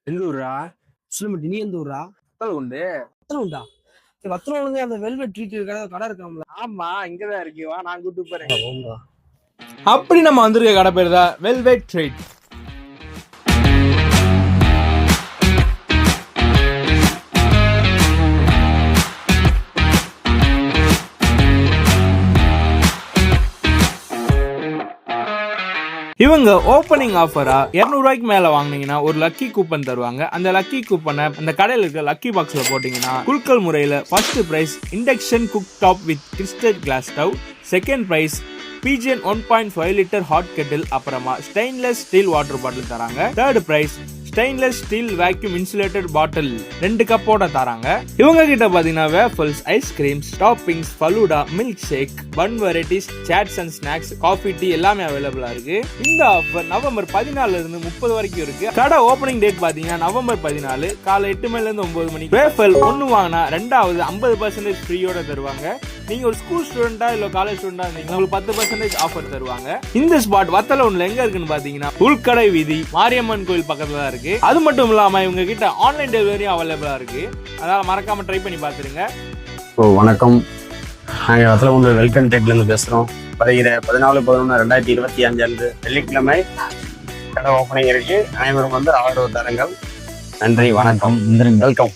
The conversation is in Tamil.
எந்த ஊரா? சொல்லுமட்டி நீ எந்த ஊரா? வத்தல் உண்டு. வத்தல் உண்டா? வத்தல் வந்து அந்த வெல்வெட் ட்ரீட் கடை இருக்காம்ல. ஆமா, இங்கதான் இருக்கு. வா, நான் கூட்டு போறேன். அப்படி நம்ம வந்திருக்க கடை பேர் தான் வெல்வெட் ட்ரீட். இவங்க ஓப்பனிங் ஆஃபரா 200 ரூபாய்க்கு மேல வாங்கினீங்கன்னா ஒரு லக்கி கூப்பன் தருவாங்க. அந்த லக்கி கூப்பனை அந்த கடையில் இருக்க லக்கி பாக்ஸ்ல போட்டீங்கன்னா குலுக்கல் முறையில first prize induction cook top with crystal glass stove, second prize BGN 1.5 litre hot kettle, அப்புறமா ஸ்டெயின்லெஸ் ஸ்டீல் வாட்டர் பாட்டில் தராங்க. Third prize stainless steel vacuum insulated bottle 2 கப்போட தராங்க. இவங்க கிட்ட பாத்தீங்கன்னா waffles, ice creams, toppings, falooda, milk shake, bun varieties, chaats and snacks, coffee, tea எல்லாமே அவைலபிளா இருக்கு. இந்த ஆஃபர் நவம்பர் 14 இருந்து 30 வரைக்கும் இருக்கு. கடை ஓப்பனிங் டேட் பாத்தீங்கன்னா நவம்பர் 14 காலை 8 மணில இருந்து 9 மணிக்கு. வேஃபல் 1 வாங்கினா 2வது 50% ஃப்ரீயோட தருவாங்க. நீங்க ஒரு ஸ்கூல் ஸ்டூடெண்டா இல்ல காலேஜ் ஸ்டூடெண்டா இருந்தீங்கன்னா உங்களுக்கு 10% ஆஃபர் தருவாங்க. இந்த ஸ்பாட் வத்தலூர்ல எங்க இருக்குன்னு பாத்தீங்கன்னா உள்கடை வீதி மாரியம்மன் கோயில் பக்கத்துல தான் இருக்கு. அது மட்டும் இல்லாம இவங்க கிட்ட ஆன்லைன் டெலிவரியும் அவைலபிளா இருக்கு. அதனால மறக்காம ட்ரை பண்ணி பாத்துருங்க. வணக்கம், நாங்கள் வத்தலகுண்டு வெல்கம் டேக்லேருந்து பேசுகிறோம். வருகிற 14/11/2025 அன்று வெள்ளிக்கிழமை கடை ஓப்பனிங் இருக்கு. அனைவரும் வந்து ஆதரவு தாருங்கள். நன்றி, வணக்கம், வெல்கம்.